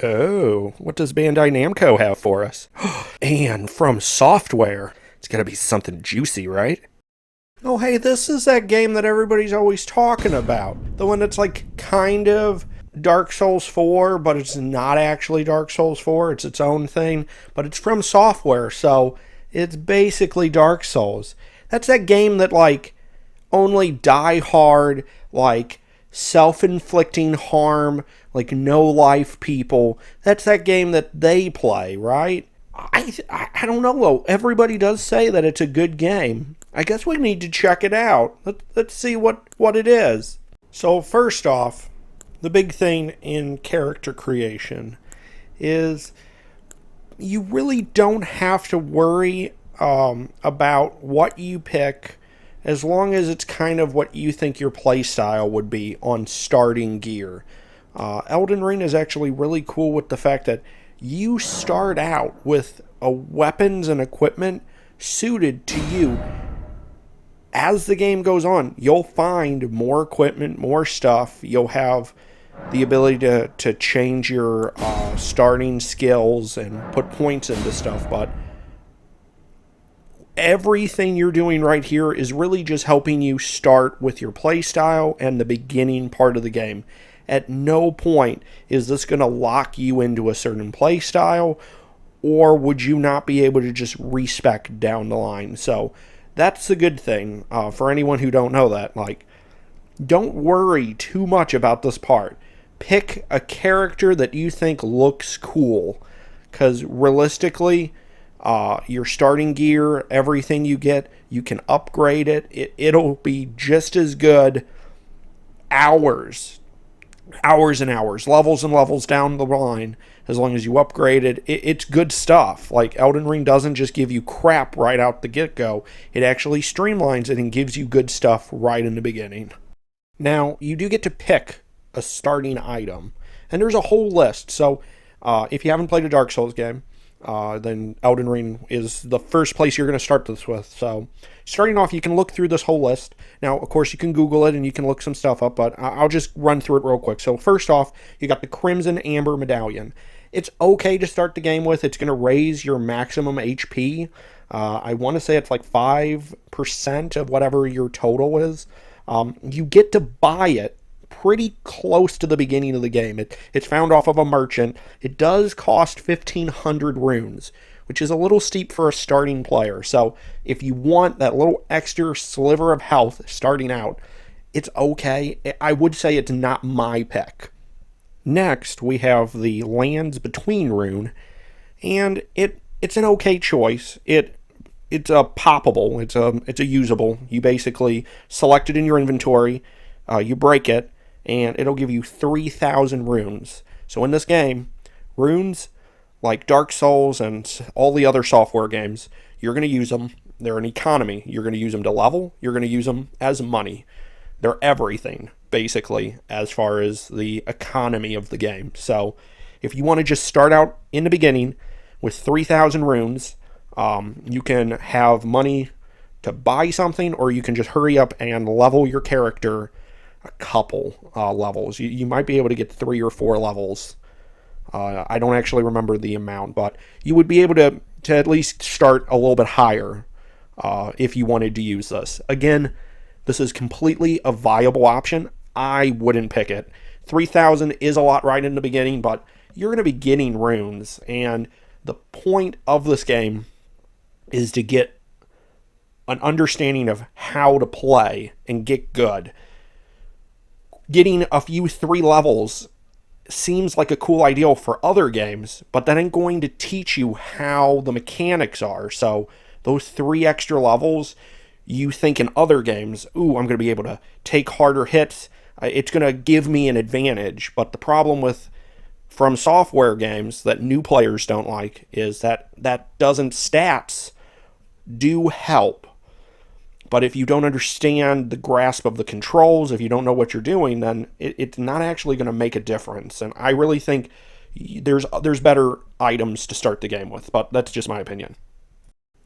Oh, what does Bandai Namco have for us? And FromSoftware. It's gotta be something juicy, right? Oh, hey, this is that game that everybody's always talking about. The one that's like kind of Dark Souls 4, but it's not actually Dark Souls 4. It's its own thing, but it's from software, so it's basically Dark Souls. That's that game that, like, only die hard, like, self inflicting harm, like, no life people. That's that game that they play, right? I don't know though. Everybody does say that it's a good game. I guess we need to check it out. Let's see what it is. So, first off, the big thing in character creation is you really don't have to worry about what you pick as long as it's kind of what you think your playstyle would be on starting gear. Elden Ring is actually really cool with the fact that you start out with weapons and equipment suited to you. As the game goes on, you'll find more equipment, more stuff. You'll have the ability to change your starting skills and put points into stuff, but everything you're doing right here is really just helping you start with your playstyle and the beginning part of the game. At no point is this going to lock you into a certain playstyle, or would you not be able to just respec down the line. So that's the good thing for anyone who don't know that. Like, don't worry too much about this part. Pick a character that you think looks cool, because realistically, your starting gear, everything you get, you can upgrade It'll be just as good hours and hours, levels and levels down the line, as long as you upgrade it's good stuff. Like, Elden Ring doesn't just give you crap right out the get-go. It actually streamlines it and gives you good stuff right in the beginning. Now, you do get to pick a starting item, and there's a whole list. So, if you haven't played a Dark Souls game, then Elden Ring is the first place you're going to start this with. So, starting off, you can look through this whole list. Now, of course, you can Google it and you can look some stuff up, but I'll just run through it real quick. So, first off, you got the Crimson Amber Medallion. It's okay to start the game with. It's going to raise your maximum HP. I want to say it's like 5% of whatever your total is. You get to buy it pretty close to the beginning of the game. It's found off of a merchant. It does cost 1,500 runes, which is a little steep for a starting player. So if you want that little extra sliver of health starting out, it's okay. I would say it's not my pick. Next, we have the Lands Between rune, and it's an okay choice. It's a poppable. It's a usable. You basically select it in your inventory, you break it, and it'll give you 3,000 runes. So in this game, runes, like Dark Souls and all the other software games, you're going to use them. They're an economy. You're going to use them to level. You're going to use them as money. They're everything, basically, as far as the economy of the game. So if you want to just start out in the beginning with 3,000 runes, you can have money to buy something, or you can just hurry up and level your character a couple levels. You might be able to get 3 or 4 levels. I don't actually remember the amount, but you would be able to at least start a little bit higher if you wanted to use this. Again, this is completely a viable option. I wouldn't pick it. 3,000 is a lot right in the beginning, but you're going to be getting runes, and the point of this game is to get an understanding of how to play and get good. Getting a few 3 levels seems like a cool idea for other games, but that ain't going to teach you how the mechanics are. So those 3 extra levels, you think in other games, ooh, I'm going to be able to take harder hits. It's going to give me an advantage. But the problem with FromSoftware games that new players don't like is that doesn't stats do help. But if you don't understand the grasp of the controls, if you don't know what you're doing, then it's not actually going to make a difference. And I really think there's better items to start the game with, but that's just my opinion.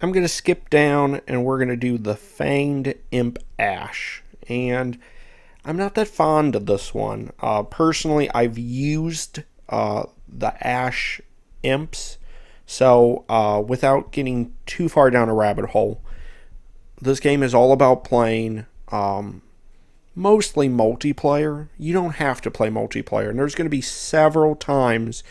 I'm going to skip down and we're going to do the Fanged Imp Ash. And I'm not that fond of this one. Personally, I've used the Ash imps. So without getting too far down a rabbit hole, this game is all about playing mostly multiplayer. You don't have to play multiplayer, and there's going to be several times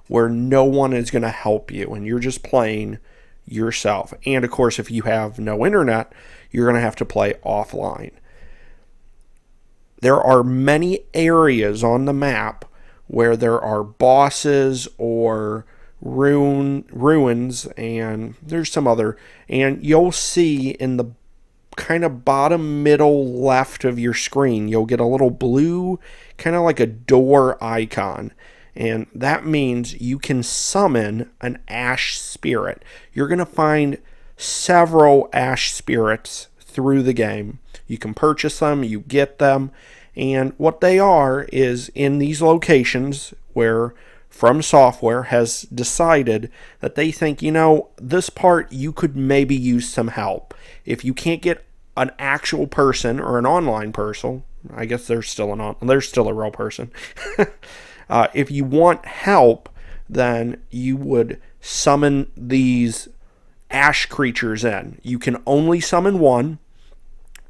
where no one is going to help you and you're just playing yourself. And of course, if you have no internet, you're going to have to play offline. There are many areas on the map where there are bosses or ruins, and there's some other, and you'll see in the kind of bottom middle left of your screen, you'll get a little blue, kind of like a door icon. And that means you can summon an Ash Spirit. You're going to find several Ash Spirits through the game. You can purchase them, you get them, and what they are is in these locations where FromSoftware has decided that they think, this part you could maybe use some help. If you can't get an actual person or an online person, I guess there's still a real person. If you want help, then you would summon these Ash creatures in. You can only summon one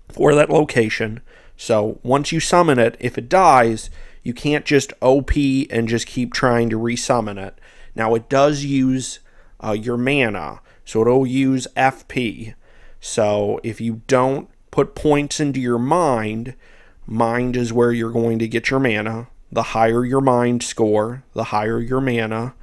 for that location. So once you summon it, if it dies, you can't just OP and just keep trying to resummon it. Now it does use your mana, so it'll use FP. So if you don't put points into your mind is where you're going to get your mana. The higher your mind score, the higher your mana.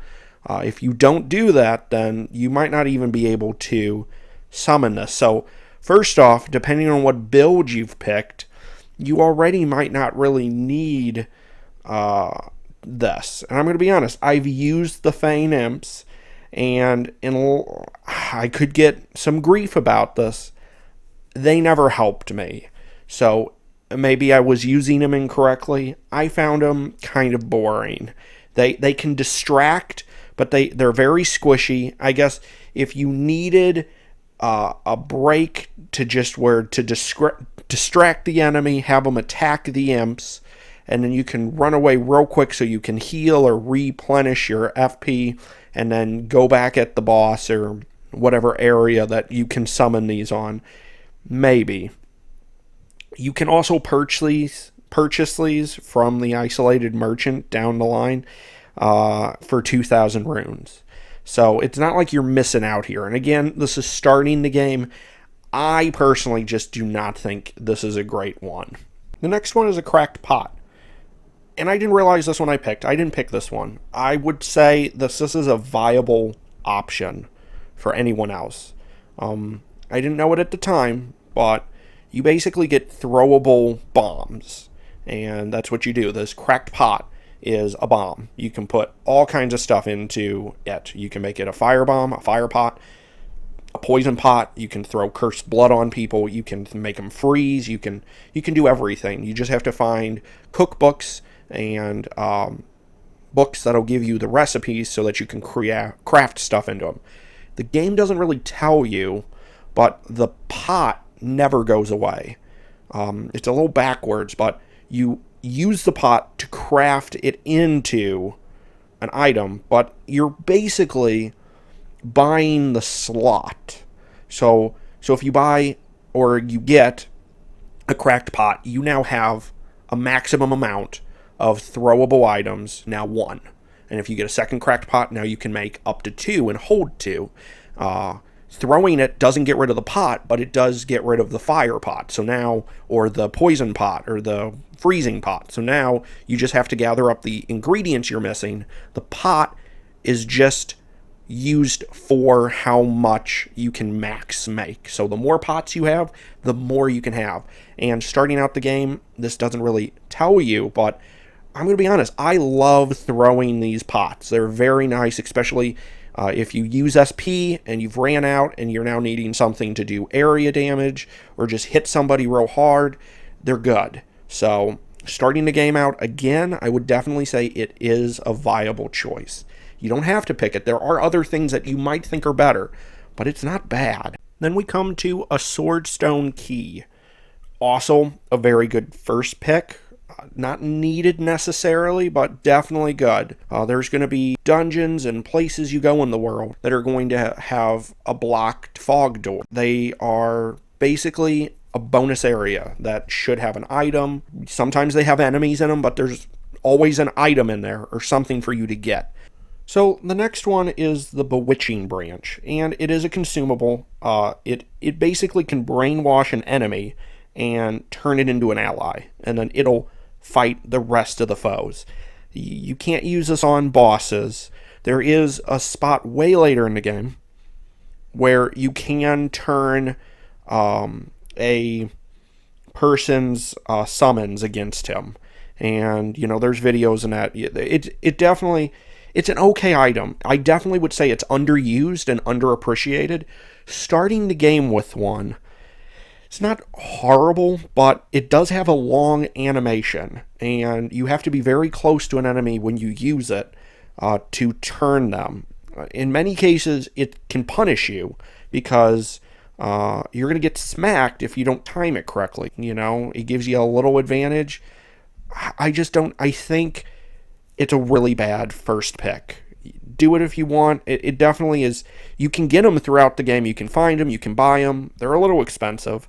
If you don't do that, then you might not even be able to summon this. So first off, depending on what build you've picked, you already might not really need this. And I'm going to be honest, I've used the Fein Imps, and I could get some grief about this. They never helped me. So maybe I was using them incorrectly. I found them kind of boring. They can distract, but they're very squishy. I guess if you needed a break to distract the enemy, have them attack the imps, and then you can run away real quick so you can heal or replenish your FP and then go back at the boss or whatever area that you can summon these on. Maybe. You can also purchase these from the isolated merchant down the line for 2,000 runes. So it's not like you're missing out here. And again, this is starting the game. I personally just do not think this is a great one. The next one is a cracked pot. And I didn't realize this one I didn't pick this one. I would say this is a viable option for anyone else. I didn't know it at the time, but you basically get throwable bombs. And that's what you do. This cracked pot is a bomb. You can put all kinds of stuff into it. You can make it a firebomb, a fire pot, a poison pot. You can throw cursed blood on people. You can make them freeze. You can do everything. You just have to find cookbooks and books that'll give you the recipes so that you can craft stuff into them. The game doesn't really tell you, but the pot never goes away. It's a little backwards, but you use the pot to craft it into an item, but you're basically buying the slot. So if you buy or you get a cracked pot, you now have a maximum amount of throwable items, now 1. And if you get a second cracked pot, now you can make up to 2 and hold 2. Throwing it doesn't get rid of the pot, but it does get rid of the fire pot. So now, or the poison pot, or the freezing pot. So now you just have to gather up the ingredients you're missing. The pot is just used for how much you can max make. So the more pots you have, the more you can have. And starting out the game, this doesn't really tell you, but I'm going to be honest, I love throwing these pots. They're very nice, especially if you use SP and you've ran out and you're now needing something to do area damage or just hit somebody real hard, they're good. So starting the game out, again, I would definitely say it is a viable choice. You don't have to pick it. There are other things that you might think are better, but it's not bad. Then we come to a Swordstone Key. Also a very good first pick. Not needed necessarily, but definitely good. There's going to be dungeons and places you go in the world that are going to have a blocked fog door. They are basically a bonus area that should have an item. Sometimes they have enemies in them, but there's always an item in there or something for you to get. So the next one is the Bewitching Branch, and it is a consumable. It basically can brainwash an enemy and turn it into an ally, and then it'll fight the rest of the foes. You can't use this on bosses. There is a spot way later in the game where you can turn a person's summons against him, and there's videos in that. It definitely, it's an okay item. I definitely would say it's underused and underappreciated. Starting the game with one, it's not horrible, but it does have a long animation, and you have to be very close to an enemy when you use it to turn them. In many cases, it can punish you because you're going to get smacked if you don't time it correctly. It gives you a little advantage. I think it's a really bad first pick. Do it if you want. It definitely is. You can get them throughout the game. You can find them. You can buy them. They're a little expensive.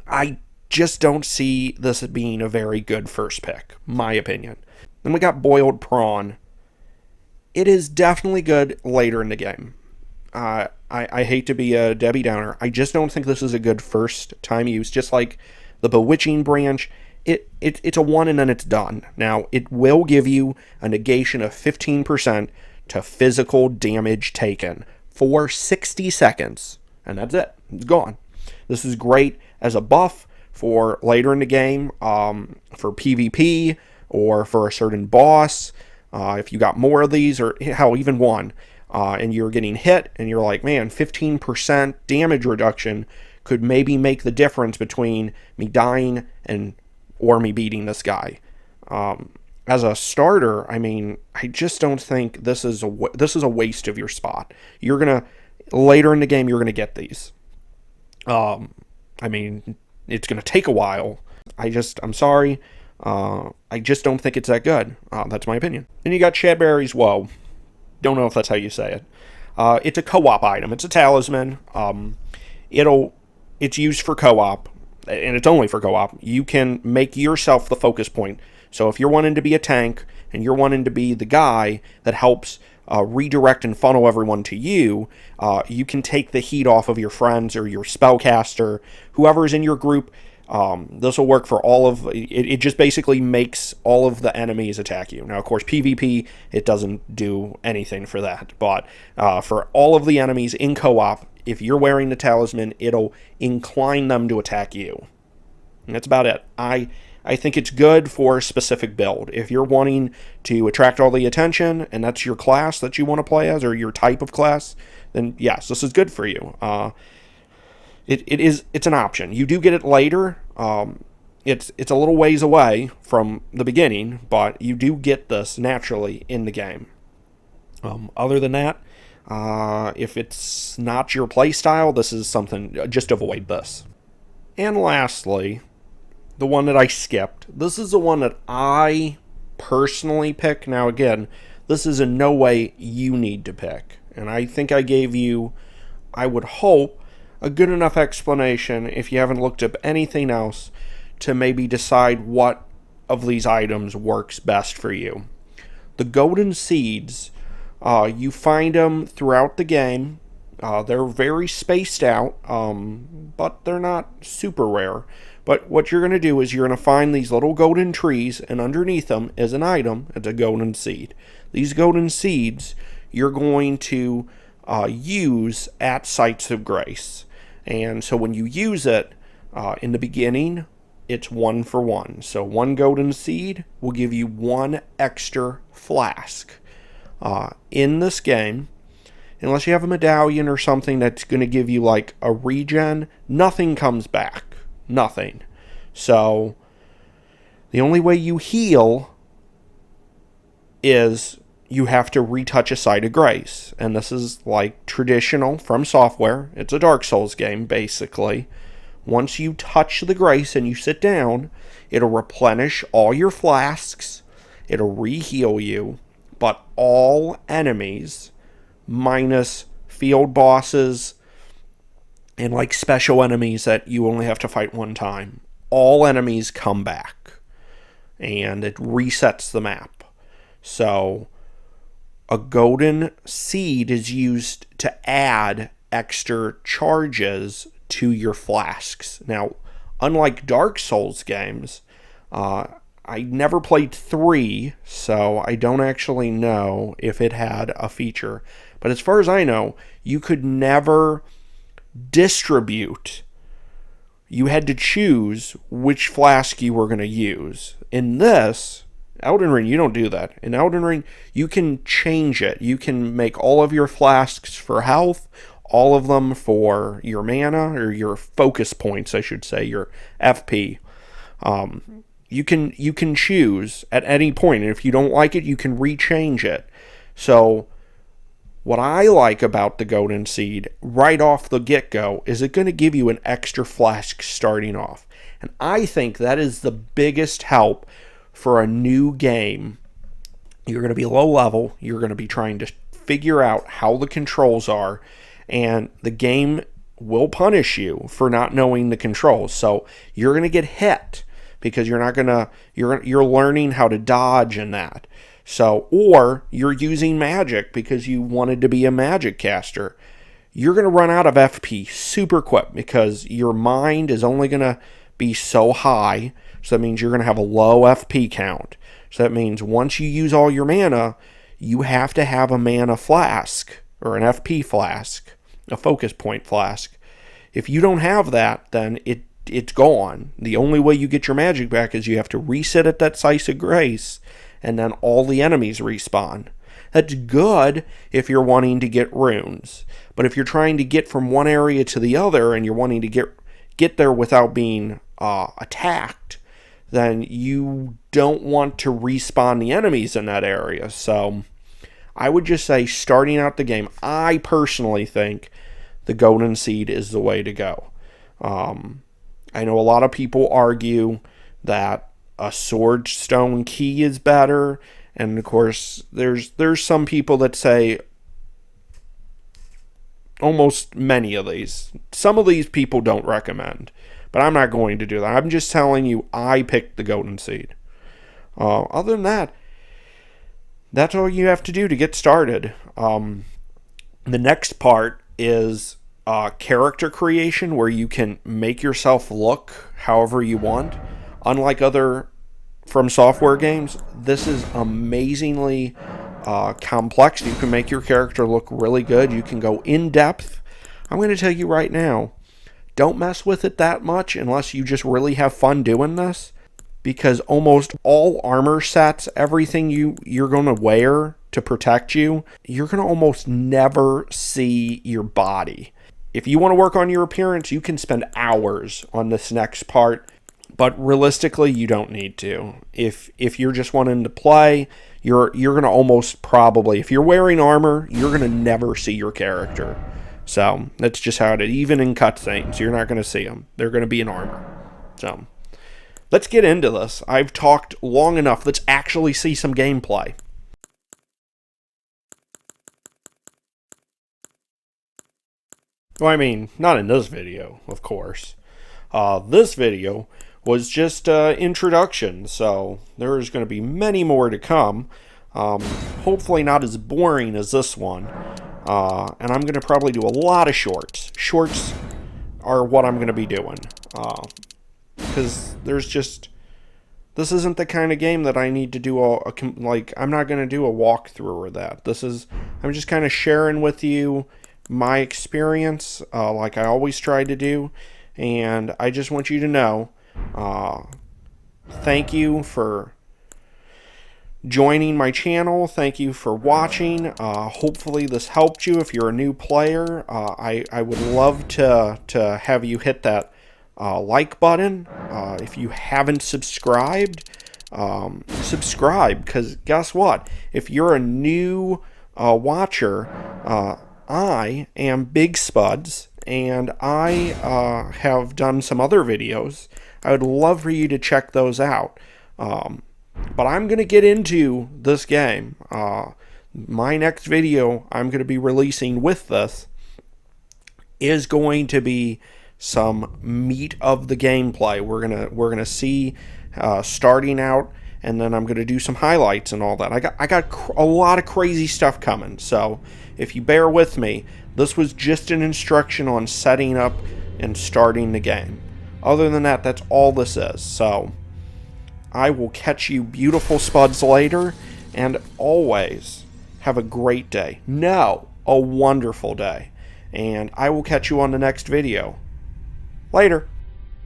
I just don't see this being a very good first pick, my opinion. Then we got Boiled Prawn. It is definitely good later in the game. I hate to be a Debbie Downer. I just don't think this is a good first time use. Just like the Bewitching Branch, it's a one and then it's done. Now, it will give you a negation of 15% to physical damage taken for 60 seconds. And that's it. It's gone. This is great as a buff for later in the game, for PvP, or for a certain boss. If you got more of these, or hell, even one, and you're getting hit, and you're like, man, 15% damage reduction could maybe make the difference between me dying or me beating this guy. As a starter, I just don't think this is a waste of your spot. Later in the game, you're gonna get these. It's going to take a while. I'm sorry. I just don't think it's that good. That's my opinion. Then you got Shadberry's Woe. Don't know if that's how you say it. It's a co-op item. It's a talisman. It's used for co-op, and it's only for co-op. You can make yourself the focus point. So if you're wanting to be a tank, and you're wanting to be the guy that helps redirect and funnel everyone to you, you can take the heat off of your friends or your spellcaster, whoever's in your group. This will work for all of it. It just basically makes all of the enemies attack you. Now, of course, PvP, it doesn't do anything for that, but for all of the enemies in co-op, if you're wearing the talisman, it'll incline them to attack you. And that's about it. I think it's good for a specific build. If you're wanting to attract all the attention, and that's your class that you want to play as, or your type of class, then yes, this is good for you. It's an option. You do get it later. It's a little ways away from the beginning, but you do get this naturally in the game. Other than that, if it's not your playstyle, this is something, just avoid this. And lastly, the one that I skipped. This is the one that I personally pick. Now again, this is in no way you need to pick. And I think I gave you, I would hope, a good enough explanation, if you haven't looked up anything else, to maybe decide what of these items works best for you. The golden seeds, you find them throughout the game. They're very spaced out, but they're not super rare. But what you're going to do is you're going to find these little golden trees, and underneath them is an item. It's a golden seed. These golden seeds you're going to use at sites of grace. And so when you use it in the beginning, it's 1 for 1. So 1 golden seed will give you 1 extra flask. In this game, unless you have a medallion or something that's going to give you like a regen, nothing comes back. Nothing. So the only way you heal is you have to retouch a site of grace. And this is like traditional FromSoftware. It's a Dark Souls game, basically. Once you touch the grace and you sit down, It'll replenish all your flasks. It'll re-heal you. But all enemies, minus field bosses and like special enemies that you only have to fight one time, all enemies come back. And it resets the map. So a golden seed is used to add extra charges to your flasks. Now, unlike Dark Souls games, I never played 3, so I don't actually know if it had a feature. But as far as I know, you could never distribute. You had to choose which flask you were going to use. In this, Elden Ring, you don't do that. In Elden Ring, you can change it. You can make all of your flasks for health, all of them for your mana, or your focus points, I should say, your FP. You can choose at any point, and if you don't like it, you can rechange it. So what I like about the Golden Seed right off the get-go is it's going to give you an extra flask starting off. And I think that is the biggest help for a new game. You're going to be low level. You're going to be trying to figure out how the controls are. And the game will punish you for not knowing the controls. So you're going to get hit because you're learning how to dodge and that. So, or you're using magic because you wanted to be a magic caster. You're going to run out of FP super quick because your mind is only going to be so high. So that means you're going to have a low FP count. So that means once you use all your mana, you have to have a mana flask or an FP flask, a focus point flask. If you don't have that, then it's gone. The only way you get your magic back is you have to reset at that Slice of Grace, and then all the enemies respawn. That's good if you're wanting to get runes. But if you're trying to get from one area to the other and you're wanting to get there without being attacked, then you don't want to respawn the enemies in that area. So I would just say, starting out the game, I personally think the Golden Seed is the way to go. I know a lot of people argue that a Swordstone key is better, and of course there's some people that say almost many of these. Some of these people don't recommend, but I'm not going to do that. I'm just telling you I picked the Golden Seed. Other than that, that's all you have to do to get started. The next part is character creation, where you can make yourself look however you want. Unlike other FromSoftware games, this is amazingly complex. You can make your character look really good. You can go in depth. I'm going to tell you right now, don't mess with it that much unless you just really have fun doing this, because almost all armor sets, everything you're going to wear to protect you, you're going to almost never see your body. If you want to work on your appearance, you can spend hours on this next part, but realistically, you don't need to. If you're just wanting to play, you're going to almost probably, if you're wearing armor, you're going to never see your character. So that's just how it is. Even in cutscenes, you're not going to see them. They're going to be in armor. So let's get into this. I've talked long enough. Let's actually see some gameplay. Well, I mean, not in this video, of course. This video was just introduction, so there's going to be many more to come. Hopefully not as boring as this one. And I'm going to probably do a lot of shorts. Shorts are what I'm going to be doing. Because this isn't the kind of game that I need to do I'm not going to do a walkthrough or that. I'm just kind of sharing with you my experience, like I always try to do. And I just want you to know, thank you for joining my channel. Thank you for watching. Hopefully this helped you if you're a new player. I would love to have you hit that like button. If you haven't subscribed, subscribe, because guess what? If you're a new watcher, I am Big Spuds, and I have done some other videos. I would love for you to check those out. But I'm going to get into this game. My next video I'm going to be releasing with this is going to be some meat of the gameplay. We're gonna see starting out, and then I'm gonna do some highlights and all that. I got a lot of crazy stuff coming. So if you bear with me, this was just an instruction on setting up and starting the game. Other than that, that's all this is. So I will catch you beautiful spuds later, and always have a great day. No, a wonderful day. And I will catch you on the next video. Later.